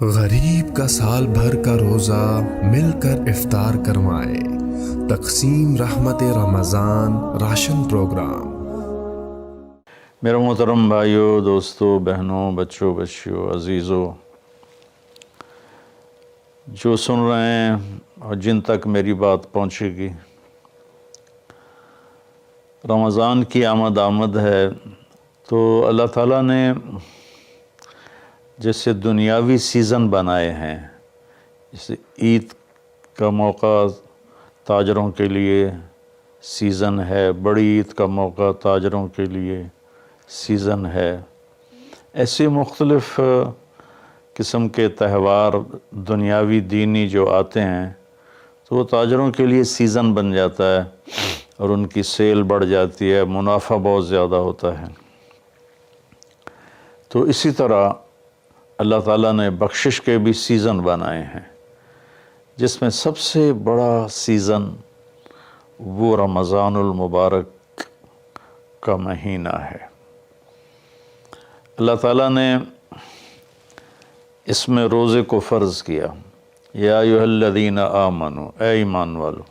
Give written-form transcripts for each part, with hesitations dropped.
غریب کا سال بھر کا روزہ مل کر افطار کروائے، تقسیم رحمت رمضان راشن پروگرام۔ میرے محترم بھائیوں، دوستوں، بہنوں، بچوں، بچیوں، عزیزوں، جو سن رہے ہیں اور جن تک میری بات پہنچے گی، رمضان کی آمد ہے تو اللہ تعالیٰ نے جیسے دنیاوی سیزن بنائے ہیں، جیسے عید کا موقع تاجروں کے لیے سیزن ہے، بڑی عید کا موقع تاجروں کے لیے سیزن ہے، ایسے مختلف قسم کے تہوار دنیاوی دینی جو آتے ہیں تو وہ تاجروں کے لیے سیزن بن جاتا ہے اور ان کی سیل بڑھ جاتی ہے، منافع بہت زیادہ ہوتا ہے۔ تو اسی طرح اللہ تعالیٰ نے بخشش کے بھی سیزن بنائے ہیں، جس میں سب سے بڑا سیزن وہ رمضان المبارک کا مہینہ ہے۔ اللہ تعالیٰ نے اس میں روزے کو فرض کیا، یا ایھا الذین آمنوا، اے ایمان والو،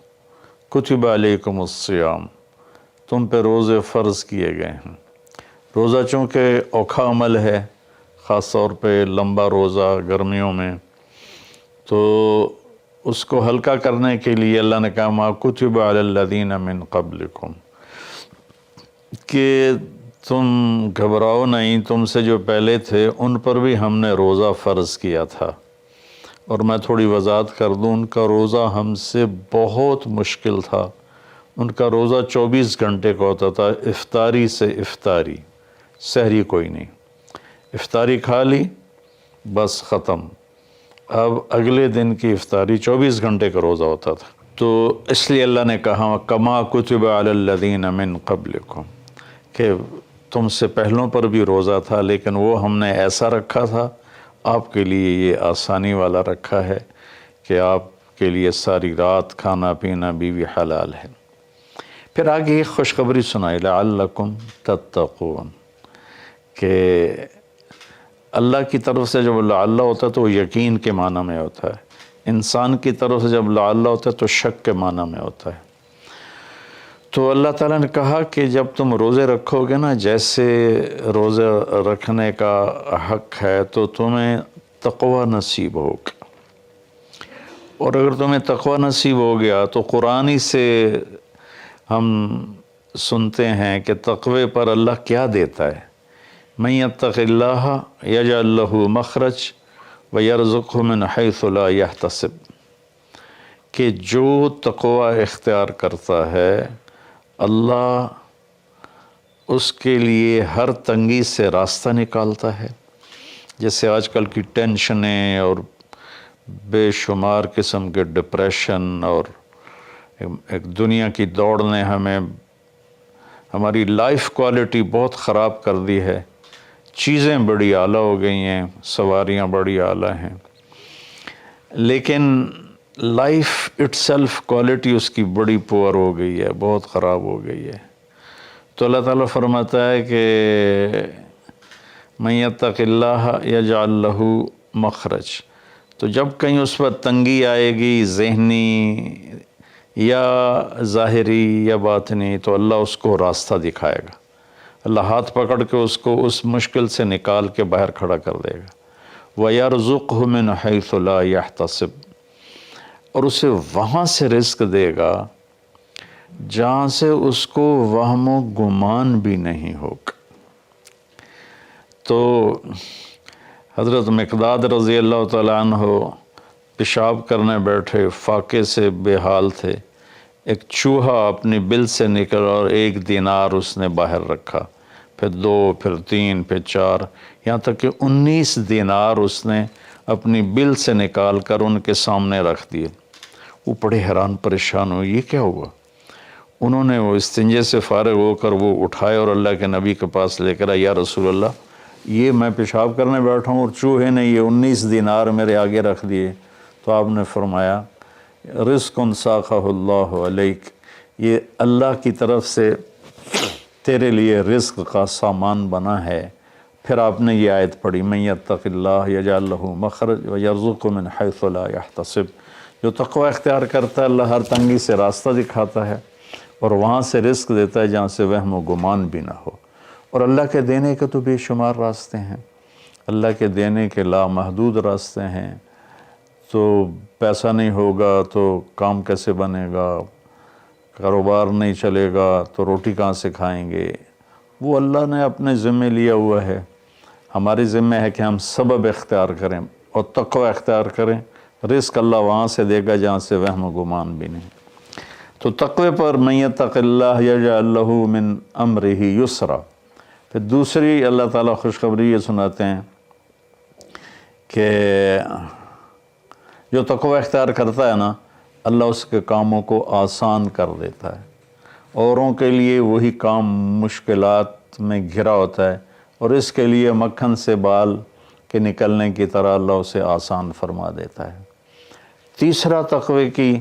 کتب علیکم الصیام، تم پہ روزے فرض کیے گئے ہیں۔ روزہ چونکہ اوکھا عمل ہے، خاص طور پہ لمبا روزہ گرمیوں میں، تو اس کو ہلکا کرنے کے لیے اللہ نے کہا ما کتب علی الذین من قبلکم، کہ تم گھبراؤ نہیں، تم سے جو پہلے تھے ان پر بھی ہم نے روزہ فرض کیا تھا۔ اور میں تھوڑی وضاحت کر دوں، ان کا روزہ ہم سے بہت مشکل تھا۔ ان کا روزہ 24 گھنٹے کا ہوتا تھا، افطاری سے افطاری، سحری کوئی نہیں، افطاری کھا لی بس ختم، اب اگلے دن کی افطاری 24 گھنٹے کا روزہ ہوتا تھا۔ تو اس لیے اللہ نے کہا کما کتب علی الذین من قبلکم، کہ تم سے پہلوں پر بھی روزہ تھا، لیکن وہ ہم نے ایسا رکھا تھا، آپ کے لیے یہ آسانی والا رکھا ہے کہ آپ کے لیے ساری رات کھانا پینا بیوی حلال ہے۔ پھر آگے یہ خوشخبری سنائی لعلکم تتقون، کہ اللہ کی طرف سے جب لعل ہوتا ہے تو وہ یقین کے معنی میں ہوتا ہے، انسان کی طرف سے جب لعل ہوتا ہے تو شک کے معنی میں ہوتا ہے۔ تو اللہ تعالیٰ نے کہا کہ جب تم روزے رکھو گے نا، جیسے روزے رکھنے کا حق ہے تو تمہیں تقوی نصیب ہوگا، اور اگر تمہیں تقوی نصیب ہو گیا تو قرآن ہی سے ہم سنتے ہیں کہ تقوی پر اللہ کیا دیتا ہے، من یتق اللہ یجعل لہ مخرج ویرزقہ من حیث لا یحتسب، کہ جو تقوی اختیار کرتا ہے اللہ اس کے لیے ہر تنگی سے راستہ نکالتا ہے۔ جیسے آج کل کی ٹینشنیں اور بے شمار قسم کے ڈپریشن اور ایک دنیا کی دوڑ نے ہماری لائف کوالٹی بہت خراب کر دی ہے، چیزیں بڑی اعلیٰ ہو گئی ہیں، سواریاں بڑی اعلیٰ ہیں، لیکن لائف اٹ سیلف کوالٹی اس کی بڑی پور ہو گئی ہے، بہت خراب ہو گئی ہے۔ تو اللہ تعالیٰ فرماتا ہے کہ من یتق اللہ یجعل لہ مخرج، تو جب کہیں اس پر تنگی آئے گی، ذہنی یا ظاہری یا باطنی، تو اللہ اس کو راستہ دکھائے گا، اللہ ہاتھ پکڑ کے اس کو اس مشکل سے نکال کے باہر کھڑا کر دے گا۔ وَيَرْزُقْهُ مِنْ حَيْثُ لَا يَحْتَسِبُ، اور اسے وہاں سے رزق دے گا جہاں سے اس کو وہم و گمان بھی نہیں ہوگا۔ تو حضرت مقداد رضی اللہ تعالیٰ عنہ پیشاب کرنے بیٹھے، فاقے سے بے حال تھے، ایک چوہا اپنی بل سے نکل اور 1 دینار اس نے باہر رکھا، پھر 2، پھر 3، پھر 4، یہاں تک کہ 19 دینار اس نے اپنی بل سے نکال کر ان کے سامنے رکھ دیے۔ وہ بڑے حیران پریشان ہوئے، یہ کیا ہوا؟ انہوں نے وہ استنجے سے فارغ ہو کر وہ اٹھائے اور اللہ کے نبی کے پاس لے کر آئے، یا رسول اللہ، یہ میں پیشاب کرنے بیٹھا ہوں اور چوہے نے یہ 19 دینار میرے آگے رکھ دیے۔ تو آپ نے فرمایا رزق ساقہ اللہ علیک، یہ اللہ کی طرف سے تیرے لیے رزق کا سامان بنا ہے، پھر آپ نے یہ آیت پڑھی من یتق اللہ یجعل لہ مخرج ویرزقہ من حیث لا یحتسب، جو تقوی اختیار کرتا ہے اللہ ہر تنگی سے راستہ دکھاتا ہے اور وہاں سے رزق دیتا ہے جہاں سے وہم و گمان بھی نہ ہو۔ اور اللہ کے دینے کے تو بے شمار راستے ہیں، اللہ کے دینے کے لامحدود راستے ہیں۔ تو پیسہ نہیں ہوگا تو کام کیسے بنے گا، کاروبار نہیں چلے گا تو روٹی کہاں سے کھائیں گے، وہ اللہ نے اپنے ذمے لیا ہوا ہے۔ ہماری ذمہ ہے کہ ہم سبب اختیار کریں اور تقوی اختیار کریں، رزق اللہ وہاں سے دے گا جہاں سے وہم و گمان بھی نہیں۔ تو تقوی پر من یتق اللہ یجعل لہ من امرہ یسرا۔ پھر دوسری اللہ تعالیٰ خوشخبری یہ سناتے ہیں کہ جو تقوی اختیار کرتا ہے نا، اللہ اس کے کاموں کو آسان کر دیتا ہے۔ اوروں کے لیے وہی کام مشکلات میں گھرا ہوتا ہے اور اس کے لیے مکھن سے بال کے نکلنے کی طرح اللہ اسے آسان فرما دیتا ہے۔ تیسرا تقوی کی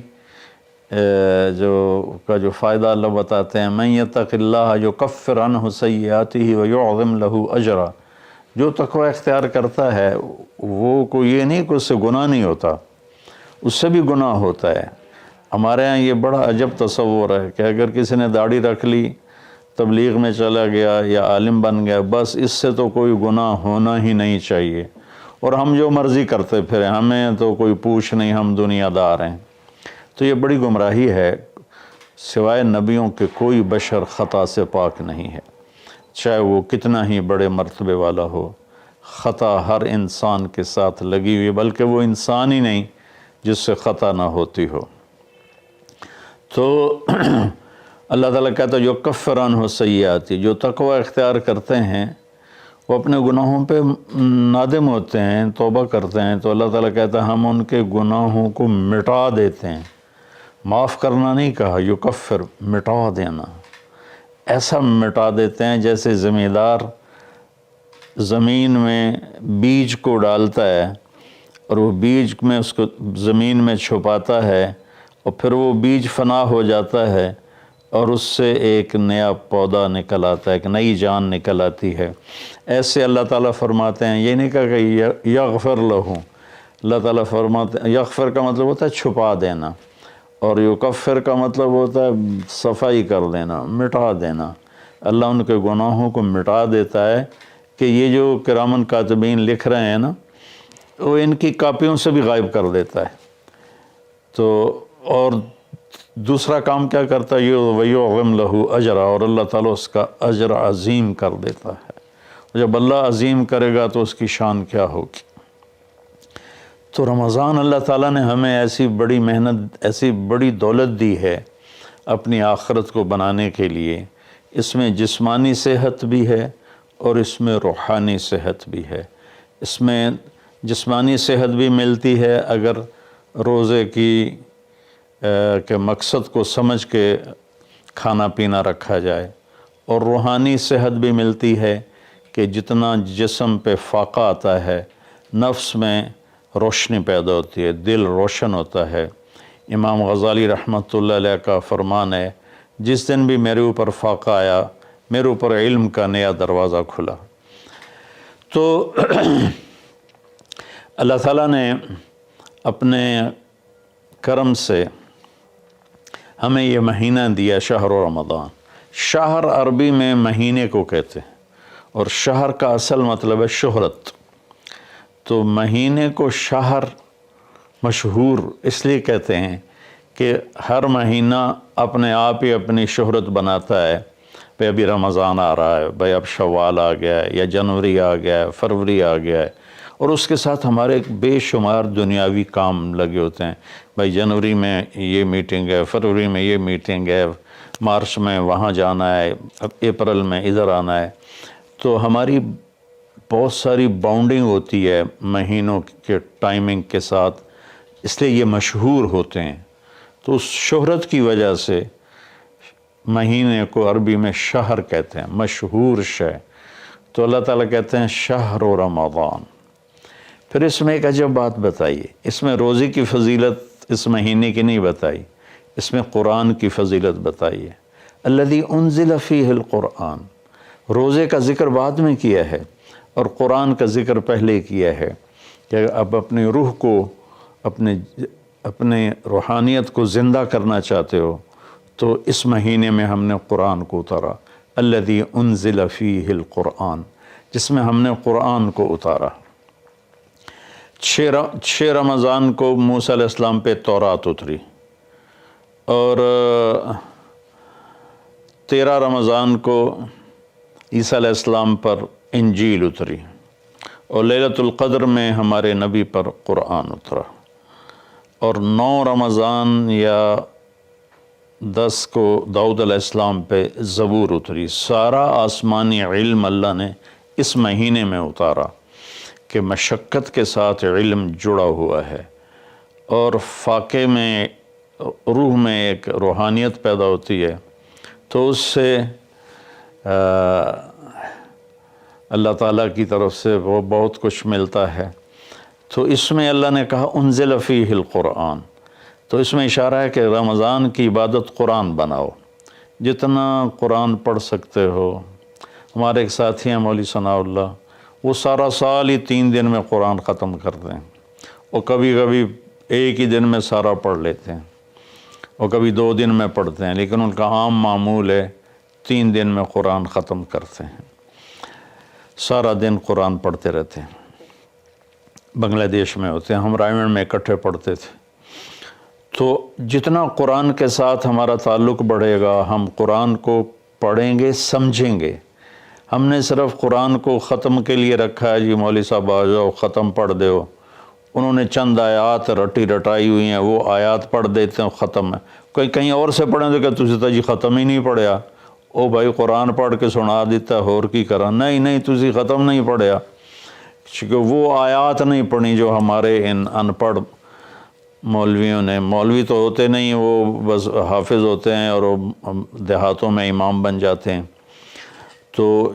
جو فائدہ اللہ بتاتے ہیں، من یتق اللہ یکفر عنہ سیئاتہ ویعظم لہ اجرا۔ جو تقوی اختیار کرتا ہے وہ کوئی یہ نہیں کہ اس سے گناہ نہیں ہوتا، اس سے بھی گناہ ہوتا ہے۔ ہمارے ہاں یہ بڑا عجب تصور ہے کہ اگر کسی نے داڑھی رکھ لی، تبلیغ میں چلا گیا یا عالم بن گیا، بس اس سے تو کوئی گناہ ہونا ہی نہیں چاہیے، اور ہم جو مرضی کرتے پھریں، ہمیں تو کوئی پوچھ نہیں، ہم دنیا دار ہیں۔ تو یہ بڑی گمراہی ہے۔ سوائے نبیوں کے کوئی بشر خطا سے پاک نہیں ہے، چاہے وہ کتنا ہی بڑے مرتبے والا ہو۔ خطا ہر انسان کے ساتھ لگی ہوئی، بلکہ وہ انسان ہی نہیں جس سے خطا نہ ہوتی ہو۔ تو اللہ تعالیٰ کہتا ہے یکفر عنہ سیئات، جو تقوی اختیار کرتے ہیں وہ اپنے گناہوں پہ نادم ہوتے ہیں، توبہ کرتے ہیں، تو اللہ تعالیٰ کہتا ہے ہم ان کے گناہوں کو مٹا دیتے ہیں۔ معاف کرنا نہیں کہا، یکفر مٹا دینا، ایسا مٹا دیتے ہیں جیسے زمیندار زمین میں بیج کو ڈالتا ہے اور وہ بیج میں اس کو زمین میں چھپاتا ہے اور پھر وہ بیج فنا ہو جاتا ہے اور اس سے ایک نیا پودا نکل آتا ہے، ایک نئی جان نکل آتی ہے۔ ایسے اللہ تعالیٰ فرماتے ہیں، یہ نہیں کہا کہ یغفر لہو، اللہ تعالیٰ فرماتے ہیں یغفر کا مطلب ہوتا ہے چھپا دینا، اور یکفر کا مطلب ہوتا ہے صفائی کر دینا، مٹا دینا۔ اللہ ان کے گناہوں کو مٹا دیتا ہے کہ یہ جو کرامن کاتبین لکھ رہے ہیں نا، وہ ان کی کاپیوں سے بھی غائب کر دیتا ہے۔ تو اور دوسرا کام کیا کرتا ہے، وَيُعْظِمْ لَهُ اجرا، اور اللہ تعالیٰ اس کا اجر عظیم کر دیتا ہے۔ جب اللہ عظیم کرے گا تو اس کی شان کیا ہوگی۔ تو رمضان اللہ تعالیٰ نے ہمیں ایسی بڑی محنت، ایسی بڑی دولت دی ہے اپنی آخرت کو بنانے کے لیے۔ اس میں جسمانی صحت بھی ہے اور اس میں روحانی صحت بھی ہے۔ اس میں جسمانی صحت بھی ملتی ہے اگر روزے کے مقصد کو سمجھ کے کھانا پینا رکھا جائے، اور روحانی صحت بھی ملتی ہے کہ جتنا جسم پہ فاقہ آتا ہے، نفس میں روشنی پیدا ہوتی ہے، دل روشن ہوتا ہے۔ امام غزالی رحمۃ اللہ علیہ کا فرمان ہے، جس دن بھی میرے اوپر فاقہ آیا، میرے اوپر علم کا نیا دروازہ کھلا۔ تو اللہ تعالیٰ نے اپنے کرم سے ہمیں یہ مہینہ دیا، شہر رمضان۔ شہر عربی میں مہینے کو کہتے ہیں، اور شہر کا اصل مطلب ہے شہرت۔ تو مہینے کو شہر مشہور اس لیے کہتے ہیں کہ ہر مہینہ اپنے آپ ہی اپنی شہرت بناتا ہے۔ بھئی ابھی رمضان آ رہا ہے، بھئی اب شوال آ گیا ہے، یا جنوری آ گیا ہے، فروری آ گیا ہے، اور اس کے ساتھ ہمارے بے شمار دنیاوی کام لگے ہوتے ہیں۔ بھئی جنوری میں یہ میٹنگ ہے، فروری میں یہ میٹنگ ہے، مارچ میں وہاں جانا ہے، اپریل میں ادھر آنا ہے۔ تو ہماری بہت ساری باؤنڈنگ ہوتی ہے مہینوں کے ٹائمنگ کے ساتھ، اس لیے یہ مشہور ہوتے ہیں۔ تو اس شہرت کی وجہ سے مہینے کو عربی میں شہر کہتے ہیں، مشہور شے۔ تو اللہ تعالیٰ کہتے ہیں شہر رمضان۔ پھر اس میں ایک عجب بات بتائیے، اس میں روزے کی فضیلت اس مہینے کی نہیں بتائی، اس میں قرآن کی فضیلت بتائیے۔ الذی انزل فیہ القرآن، روزے کا ذکر بعد میں کیا ہے، اور قرآن کا ذکر پہلے کیا ہے کہ اب اپنی روح کو اپنے روحانیت کو زندہ کرنا چاہتے ہو تو اس مہینے میں ہم نے قرآن کو اتارا، الذی انزل فیہ القرآن، جس میں ہم نے قرآن کو اتارا۔ 6 رمضان کو موسیٰ علیہ السلام پہ تورات اتری، اور 13 رمضان کو عیسیٰ علیہ السلام پر انجیل اتری، اور لیلۃ القدر میں ہمارے نبی پر قرآن اترا، اور 9 رمضان یا 10 کو داؤد علیہ السلام پہ زبور اتری۔ سارا آسمانی علم اللہ نے اس مہینے میں اتارا کہ مشقت کے ساتھ علم جڑا ہوا ہے، اور فاقے میں روح میں ایک روحانیت پیدا ہوتی ہے، تو اس سے اللہ تعالیٰ کی طرف سے وہ بہت کچھ ملتا ہے۔ تو اس میں اللہ نے کہا انزل فیہ القرآن، تو اس میں اشارہ ہے کہ رمضان کی عبادت قرآن بناؤ، جتنا قرآن پڑھ سکتے ہو۔ ہمارے ایک ساتھی ہیں مولوی ثناء اللہ، وہ سارا سال ہی 3 دن میں قرآن ختم کرتے ہیں، اور کبھی کبھی ایک ہی دن میں سارا پڑھ لیتے ہیں، اور کبھی 2 دن میں پڑھتے ہیں، لیکن ان کا عام معمول ہے 3 دن میں قرآن ختم کرتے ہیں، سارا دن قرآن پڑھتے رہتے ہیں۔ بنگلہ دیش میں ہوتے ہیں، ہم رائمنڈ میں اکٹھے پڑھتے تھے۔ تو جتنا قرآن کے ساتھ ہمارا تعلق بڑھے گا، ہم قرآن کو پڑھیں گے، سمجھیں گے۔ ہم نے صرف قرآن کو ختم کے لیے رکھا ہے، جی مولوی صاحب آ جاؤ ختم پڑھ دو، انہوں نے چند آیات رٹائی ہوئی ہیں، وہ آیات پڑھ دیتے ہیں، ختم ہے۔ کوئی کہیں اور سے پڑھیں تو کہ تسی تو جی ختم ہی نہیں پڑھیا، او بھائی قرآن پڑھ کے سنا دیتا ہے، اور کی کرا، نہیں تسی ختم نہیں پڑھیا، کیونکہ وہ آیات نہیں پڑھی جو ہمارے ان ان پڑھ مولویوں نے، مولوی تو ہوتے نہیں، وہ بس حافظ ہوتے ہیں اور وہ دیہاتوں میں امام بن جاتے ہیں، تو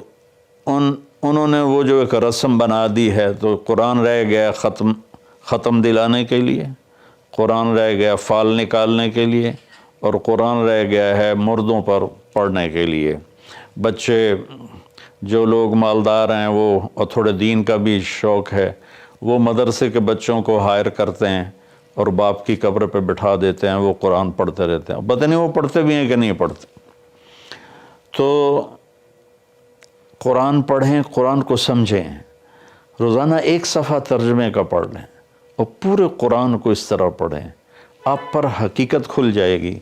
انہوں نے وہ جو ایک رسم بنا دی ہے، تو قرآن رہ گیا ختم دلانے کے لیے، قرآن رہ گیا فال نکالنے کے لیے، اور قرآن رہ گیا ہے مردوں پر پڑھنے کے لیے۔ بچے جو لوگ مالدار ہیں وہ، اور تھوڑے دین کا بھی شوق ہے، وہ مدرسے کے بچوں کو ہائر کرتے ہیں اور باپ کی قبر پہ بٹھا دیتے ہیں، وہ قرآن پڑھتے رہتے ہیں، پتہ نہیں وہ پڑھتے بھی ہیں کہ نہیں پڑھتے۔ تو قرآن پڑھیں، قرآن کو سمجھیں، روزانہ 1 صفحہ ترجمے کا پڑھ لیں، اور پورے قرآن کو اس طرح پڑھیں، آپ پر حقیقت کھل جائے گی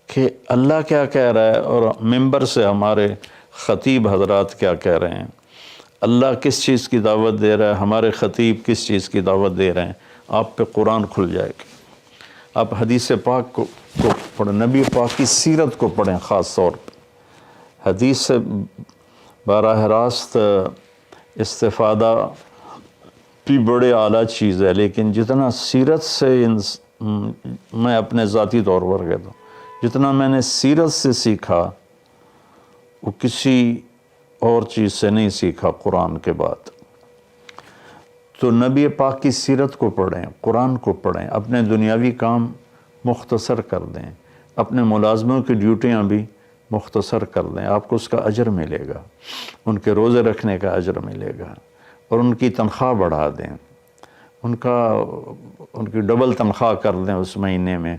کہ اللہ کیا کہہ رہا ہے، اور ممبر سے ہمارے خطیب حضرات کیا کہہ رہے ہیں، اللہ کس چیز کی دعوت دے رہا ہے، ہمارے خطیب کس چیز کی دعوت دے رہے ہیں، آپ پہ قرآن کھل جائے گا۔ آپ حدیث پاک کو پڑھیں، نبی پاک کی سیرت کو پڑھیں، خاص طور پہ حدیث سے براہ راست استفادہ بھی بڑے اعلیٰ چیز ہے، لیکن جتنا سیرت سے میں اپنے ذاتی طور پر کہتا ہوں، جتنا میں نے سیرت سے سیکھا وہ کسی اور چیز سے نہیں سیکھا قرآن کے بعد۔ تو نبی پاک کی سیرت کو پڑھیں، قرآن کو پڑھیں، اپنے دنیاوی کام مختصر کر دیں، اپنے ملازموں کی ڈیوٹیاں بھی مختصر کر دیں، آپ کو اس کا اجر ملے گا، ان کے روزے رکھنے کا اجر ملے گا، اور ان کی تنخواہ بڑھا دیں، ان کی ڈبل تنخواہ کر دیں اس مہینے میں،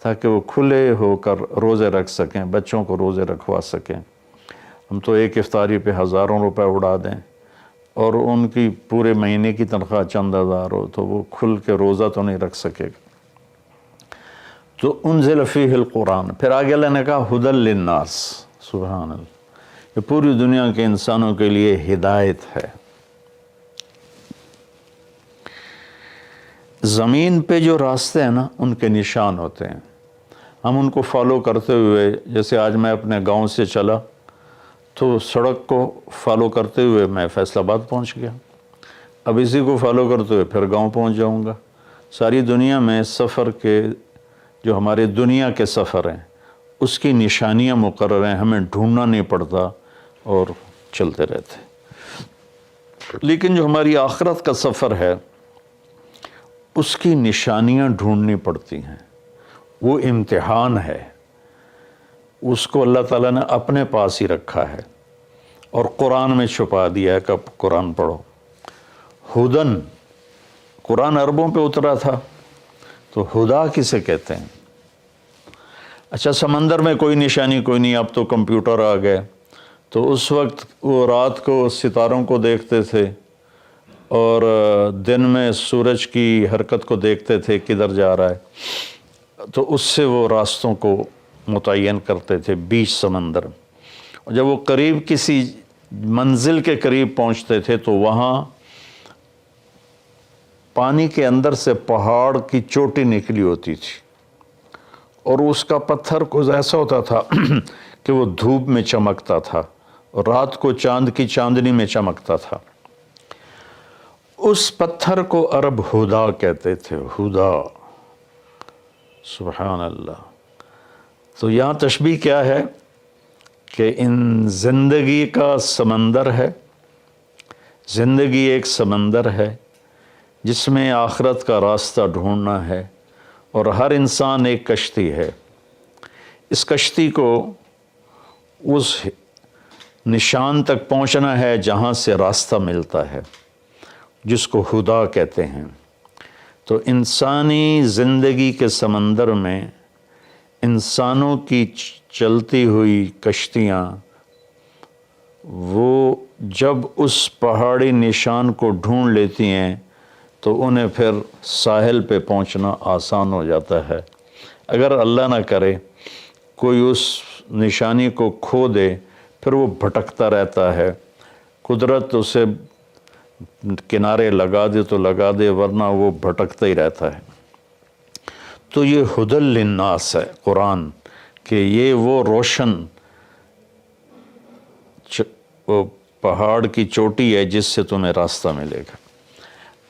تاکہ وہ کھلے ہو کر روزے رکھ سکیں، بچوں کو روزے رکھوا سکیں۔ ہم تو ایک افطاری پہ ہزاروں روپے اڑا دیں، اور ان کی پورے مہینے کی تنخواہ چند ہزار ہو تو وہ کھل کے روزہ تو نہیں رکھ سکے گا۔ تو انزل فیہ القرآن، پھر آگے اللہ نے کہا ہدی للناس، سبحان اللہ، یہ پوری دنیا کے انسانوں کے لیے ہدایت ہے۔ زمین پہ جو راستے ہیں نا، ان کے نشان ہوتے ہیں، ہم ان کو فالو کرتے ہوئے، جیسے آج میں اپنے گاؤں سے چلا تو سڑک کو فالو کرتے ہوئے میں فیصل آباد پہنچ گیا، اب اسی کو فالو کرتے ہوئے پھر گاؤں پہنچ جاؤں گا۔ ساری دنیا میں سفر کے جو ہمارے دنیا کے سفر ہیں اس کی نشانیاں مقرر ہیں، ہمیں ڈھونڈنا نہیں پڑتا اور چلتے رہتے۔ لیکن جو ہماری آخرت کا سفر ہے اس کی نشانیاں ڈھونڈنی پڑتی ہیں، وہ امتحان ہے، اس کو اللہ تعالیٰ نے اپنے پاس ہی رکھا ہے۔ اور قرآن میں چھپا دیا ہے کہ اب قرآن پڑھو۔ ہدن، قرآن عربوں پہ اترا تھا، تو ہدا کسے کہتے ہیں؟ اچھا، سمندر میں کوئی نشانی کوئی نہیں، اب تو کمپیوٹر آ گئے، تو اس وقت وہ رات کو ستاروں کو دیکھتے تھے اور دن میں سورج کی حرکت کو دیکھتے تھے کدھر جا رہا ہے، تو اس سے وہ راستوں کو متعین کرتے تھے بیچ سمندر۔ اور جب وہ قریب کسی منزل کے قریب پہنچتے تھے تو وہاں پانی کے اندر سے پہاڑ کی چوٹی نکلی ہوتی تھی، اور اس کا پتھر کچھ ایسا ہوتا تھا کہ وہ دھوپ میں چمکتا تھا اور رات کو چاند کی چاندنی میں چمکتا تھا۔ اس پتھر کو عرب ہدا کہتے تھے، ہدا، سبحان اللہ۔ تو یہاں تشبیہ کیا ہے کہ ان زندگی کا سمندر ہے، زندگی ایک سمندر ہے جس میں آخرت کا راستہ ڈھونڈنا ہے، اور ہر انسان ایک کشتی ہے۔ اس کشتی کو اس نشان تک پہنچنا ہے جہاں سے راستہ ملتا ہے، جس کو ہدا کہتے ہیں۔ تو انسانی زندگی کے سمندر میں انسانوں کی چلتی ہوئی کشتیاں، وہ جب اس پہاڑی نشان کو ڈھونڈ لیتی ہیں تو انہیں پھر ساحل پہ پہنچنا آسان ہو جاتا ہے۔ اگر اللہ نہ کرے کوئی اس نشانی کو کھو دے، پھر وہ بھٹکتا رہتا ہے، قدرت اسے کنارے لگا دے تو لگا دے، ورنہ وہ بھٹکتا ہی رہتا ہے۔ تو یہ ہدی للناس ہے قرآن، کہ یہ وہ روشن وہ پہاڑ کی چوٹی ہے جس سے تمہیں راستہ ملے گا۔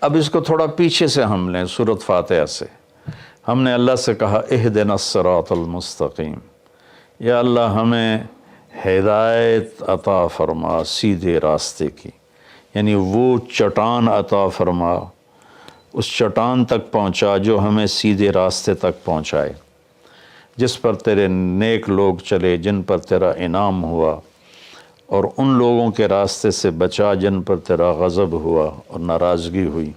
اب اس کو تھوڑا پیچھے سے ہم لیں، سورۃ فاتحہ سے ہم نے اللہ سے کہا اہدنا الصراط المستقیم، یا اللہ ہمیں ہدایت عطا فرما سیدھے راستے کی، یعنی وہ چٹان عطا فرما، اس چٹان تک پہنچا جو ہمیں سیدھے راستے تک پہنچائے، جس پر تیرے نیک لوگ چلے، جن پر تیرا انعام ہوا، اور ان لوگوں کے راستے سے بچا جن پر تیرا غضب ہوا اور ناراضگی ہوئی۔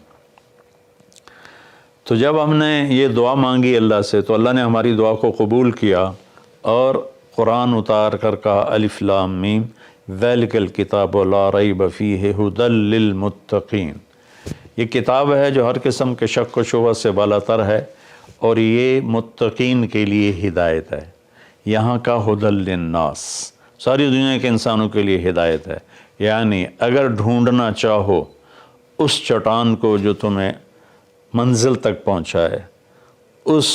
تو جب ہم نے یہ دعا مانگی اللہ سے تو اللہ نے ہماری دعا کو قبول کیا اور قرآن اتار کر کہا الف لام میم ذالک الکتاب لا ریب فیہ ھدی للمتقین، یہ کتاب ہے جو ہر قسم کے شک و شبہ سے بالا تر ہے، اور یہ متقین کے لیے ہدایت ہے۔ یہاں کا ھدی للناس ساری دنیا کے انسانوں کے لیے ہدایت ہے، یعنی اگر ڈھونڈنا چاہو اس چٹان کو جو تمہیں منزل تک پہنچائے، اس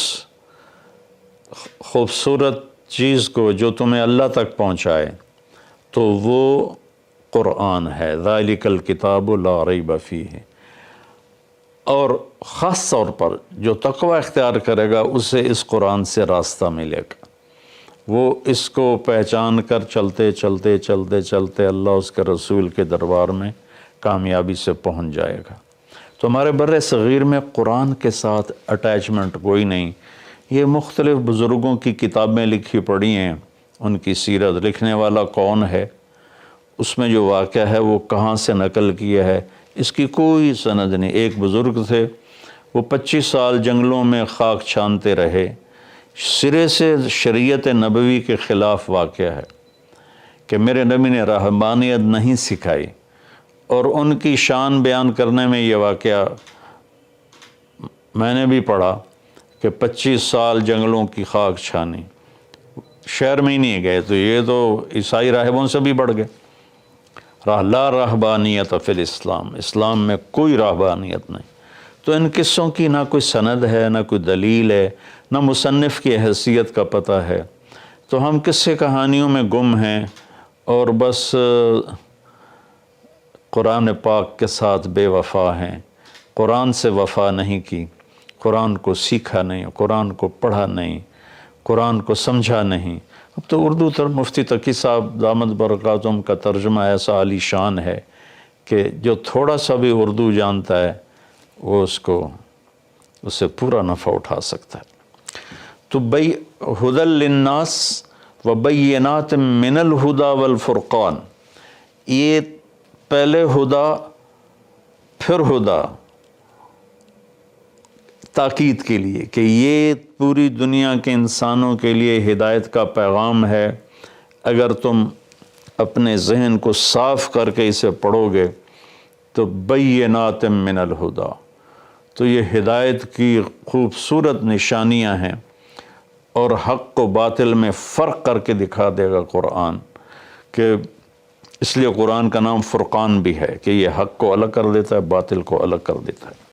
خوبصورت چیز کو جو تمہیں اللہ تک پہنچائے، تو وہ قرآن ہے، ذالک الکتاب لا ریب فیہ۔ اور خاص طور پر جو تقوی اختیار کرے گا اسے اس قرآن سے راستہ ملے گا، وہ اس کو پہچان کر چلتے چلتے چلتے چلتے اللہ اس کے رسول کے دربار میں کامیابی سے پہنچ جائے گا۔ تو ہمارے بر صغیر میں قرآن کے ساتھ اٹیچمنٹ کوئی نہیں۔ یہ مختلف بزرگوں کی کتابیں لکھی پڑھی ہیں، ان کی سیرت، لکھنے والا کون ہے، اس میں جو واقعہ ہے وہ کہاں سے نقل کیا ہے، اس کی کوئی سند نہیں۔ ایک بزرگ تھے، وہ 25 سال جنگلوں میں خاک چھانتے رہے، سرے سے شریعت نبوی کے خلاف واقعہ ہے کہ میرے نبی نے رہبانیت نہیں سکھائی، اور ان کی شان بیان کرنے میں یہ واقعہ میں نے بھی پڑھا کہ 25 سال جنگلوں کی خاک چھانی، شہر میں ہی نہیں گئے، تو یہ تو عیسائی راہبوں سے بھی بڑھ گئے۔ لا رہبانیت فی الاسلام، اسلام میں کوئی رہبانیت نہیں۔ تو ان قصوں کی نہ کوئی سند ہے، نہ کوئی دلیل ہے، نہ مصنف کی حیثیت کا پتہ ہے، تو ہم قصے کہانیوں میں گم ہیں، اور بس قرآن پاک کے ساتھ بے وفا ہیں۔ قرآن سے وفا نہیں کی، قرآن کو سیکھا نہیں، قرآن کو پڑھا نہیں، قرآن کو سمجھا نہیں۔ اب تو اردو مفتی تقی صاحب دامت برکاتہم کا ترجمہ ایسا عالی شان ہے کہ جو تھوڑا سا بھی اردو جانتا ہے وہ اس سے پورا نفع اٹھا سکتا ہے۔ تو ھدی للناس وبینات من الھدی والفرقان، یہ پہلے ہدا پھر ہدا تاکید کے لیے کہ یہ پوری دنیا کے انسانوں کے لیے ہدایت کا پیغام ہے. اگر تم اپنے ذہن کو صاف کر کے اسے پڑھو گے تو بینات من الہدا، تو یہ ہدایت کی خوبصورت نشانیاں ہیں اور حق و باطل میں فرق کر کے دکھا دے گا قرآن. کہ اس لیے قرآن کا نام فرقان بھی ہے کہ یہ حق کو الگ کر دیتا ہے، باطل کو الگ کر دیتا ہے.